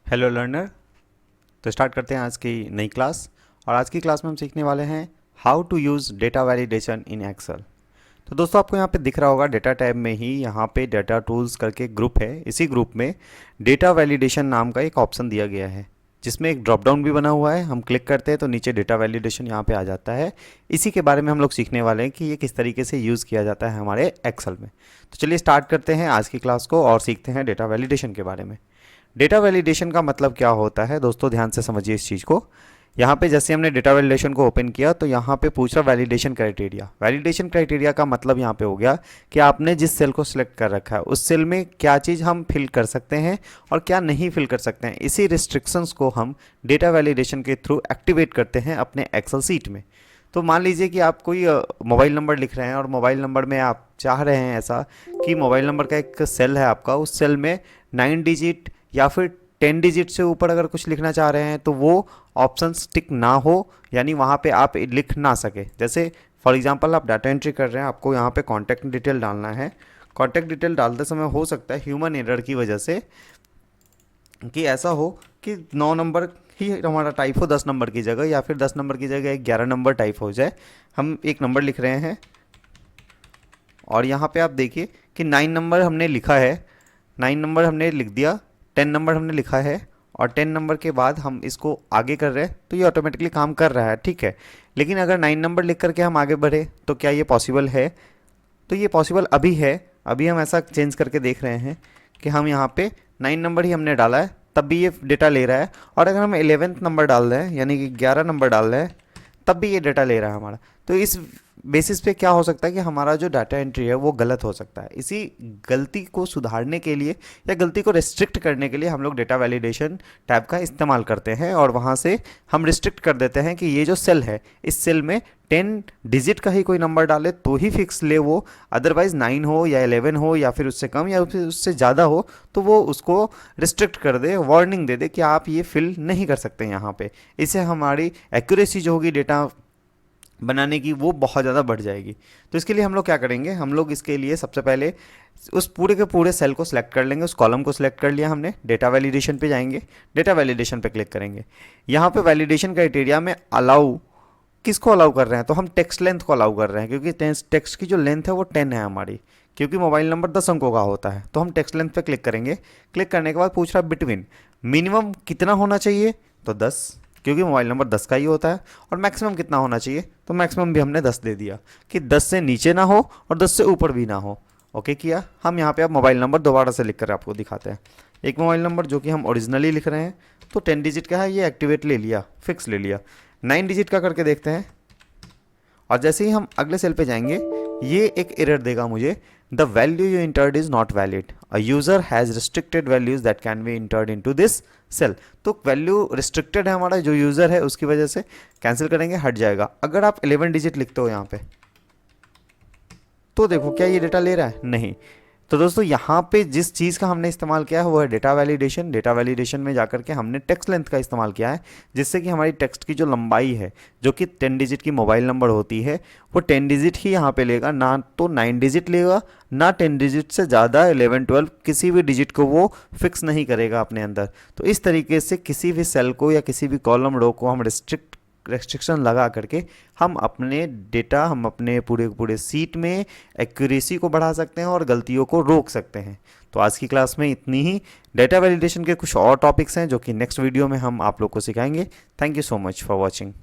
Hello learner. तो start करते हैं आज की नई क्लास। और आज की क्लास में हम सीखने वाले हैं how to use data validation in Excel. तो दोस्तों आपको यहाँ पे दिख रहा होगा डेटा टैब में ही यहाँ पे डेटा टूल्स करके ग्रुप है। इसी ग्रुप में डेटा वैलिडेशन नाम का एक ऑप्शन दिया गया है जिसमें एक ड्रॉप डाउन भी बना हुआ है। हम क्लिक करते हैं तो नीचे डेटा वैलिडेशन यहाँ पे आ जाता है। इसी के बारे में हम लोग सीखने वाले हैं कि ये किस तरीके से यूज़ किया जाता है हमारे एक्सेल में। तो चलिए स्टार्ट करते हैं आज की क्लास को और सीखते हैं डेटा वैलिडेशन के बारे में। डेटा वैलिडेशन का मतलब क्या होता है दोस्तों, ध्यान से समझिए इस चीज़ को। यहाँ पे जैसे हमने डेटा वैलिडेशन को ओपन किया तो यहाँ पे पूछ रहा वैलिडेशन क्राइटेरिया। वैलिडेशन क्राइटेरिया का मतलब यहाँ पे हो गया कि आपने जिस सेल को सिलेक्ट कर रखा है उस सेल में क्या चीज़ हम फिल कर सकते हैं और क्या नहीं फिल कर सकते हैं। इसी रिस्ट्रिक्शंस को हम डेटा वैलिडेशन के थ्रू एक्टिवेट करते हैं अपने एक्सेल सीट में। तो मान लीजिए कि आप कोई मोबाइल नंबर लिख रहे हैं और मोबाइल नंबर में आप चाह रहे हैं ऐसा कि मोबाइल नंबर का एक सेल है आपका, उस सेल में 9 डिजिट या फिर 10 डिजिट से ऊपर अगर कुछ लिखना चाह रहे हैं तो वो ऑप्शन टिक ना हो, यानी वहाँ पे आप लिख ना सके। जैसे फॉर एग्जांपल आप डाटा एंट्री कर रहे हैं, आपको यहाँ पे कॉन्टैक्ट डिटेल डालना है। कॉन्टैक्ट डिटेल डालते समय हो सकता है ह्यूमन एरर की वजह से कि ऐसा हो कि 9 नंबर ही हमारा टाइप हो 10 नंबर की जगह, या फिर 10 नंबर की जगह 11 नंबर टाइप हो जाए। हम एक नंबर लिख रहे हैं और यहाँ पे आप देखिए कि 9 नंबर हमने लिखा है, 9 नंबर हमने लिख दिया, 10 नंबर हमने लिखा है और 10 नंबर के बाद हम इसको आगे कर रहे हैं तो ये ऑटोमेटिकली काम कर रहा है, ठीक है। लेकिन अगर 9 नंबर लिख करके हम आगे बढ़े तो क्या ये पॉसिबल है? तो ये पॉसिबल अभी है। अभी हम ऐसा चेंज करके देख रहे हैं कि हम यहाँ पे 9 नंबर ही हमने डाला है तब भी ये डेटा ले रहा है, और अगर हम 11th नंबर डाल रहे हैं यानी कि 11 नंबर डाल रहे हैं तब भी ये डेटा ले रहा है हमारा। तो इस बेसिस पे क्या हो सकता है कि हमारा जो डाटा एंट्री है वो गलत हो सकता है। इसी गलती को सुधारने के लिए या गलती को रिस्ट्रिक्ट करने के लिए हम लोग डेटा वैलिडेशन टैब का इस्तेमाल करते हैं और वहाँ से हम रिस्ट्रिक्ट कर देते हैं कि ये जो सेल है इस सेल में 10 डिजिट का ही कोई नंबर डाले तो ही फिक्स ले वो, अदरवाइज 9 हो या 11 हो या फिर उससे कम या फिर उससे ज़्यादा हो तो वो उसको रिस्ट्रिक्ट कर दे, वार्निंग दे दे कि आप ये फिल नहीं कर सकते यहाँ पे। इससे हमारी एक्यूरेसी जो होगी डेटा बनाने की वो बहुत ज़्यादा बढ़ जाएगी। तो इसके लिए हम लोग क्या करेंगे, हम लोग इसके लिए सबसे पहले उस पूरे के पूरे सेल को सिलेक्ट कर लेंगे। उस कॉलम को सिलेक्ट कर लिया हमने, डेटा वैलिडेशन पे जाएंगे, डेटा वैलिडेशन पे क्लिक करेंगे। यहाँ पे वैलिडेशन क्राइटेरिया में अलाउ किसको अलाउ कर रहे हैं, तो हम टेक्स्ट लेंथ को अलाउ कर रहे हैं क्योंकि टेक्स्ट की जो लेंथ है वो 10 है हमारी, क्योंकि मोबाइल नंबर 10 अंकों का होता है। तो हम टेक्स्ट लेंथ पे क्लिक करेंगे। क्लिक करने के बाद पूछ रहा है बिटवीन, मिनिमम कितना होना चाहिए, तो 10, क्योंकि मोबाइल नंबर 10 का ही होता है। और मैक्सिमम कितना होना चाहिए, तो मैक्सिमम भी हमने 10 दे दिया कि 10 से नीचे ना हो और 10 से ऊपर भी ना हो। ओके किया। हम यहाँ पे अब मोबाइल नंबर दोबारा से लिख कर आपको दिखाते हैं। एक मोबाइल नंबर जो कि हम ओरिजिनली लिख रहे हैं, तो 10 डिजिट का है, ये एक्टिवेट ले लिया, फिक्स ले लिया। 9 डिजिट का करके देखते हैं और जैसे ही हम अगले सेल पे जाएंगे ये एक एरर देगा मुझे, the value you entered is not valid, a user has restricted values that can be entered into this cell. तो वैल्यू रिस्ट्रिक्टेड है हमारा, जो यूज़र है उसकी वजह से कैंसिल करेंगे, हट जाएगा। अगर आप 11 डिजिट लिखते हो यहाँ पे तो देखो क्या ये डेटा ले रहा है, नहीं। तो दोस्तों यहाँ पे जिस चीज़ का हमने इस्तेमाल किया है वो है डेटा वैलिडेशन। डेटा वैलिडेशन में जाकर के हमने टेक्स्ट लेंथ का इस्तेमाल किया है, जिससे कि हमारी टेक्स्ट की जो लंबाई है जो कि 10 डिजिट की मोबाइल नंबर होती है वो 10 डिजिट ही यहाँ पे लेगा, ना तो 9 डिजिट लेगा, ना 10 डिजिट से ज़्यादा 11 12 किसी भी डिजिट को वो फिक्स नहीं करेगा अपने अंदर। तो इस तरीके से किसी भी सेल को या किसी भी कॉलम रो को हम रेस्ट्रिक्शन लगा करके हम अपने डेटा, हम अपने पूरे सीट में एक्यूरेसी को बढ़ा सकते हैं और गलतियों को रोक सकते हैं। तो आज की क्लास में इतनी ही। डेटा वैलिडेशन के कुछ और टॉपिक्स हैं जो कि नेक्स्ट वीडियो में हम आप लोग को सिखाएंगे। Thank you so much for watching.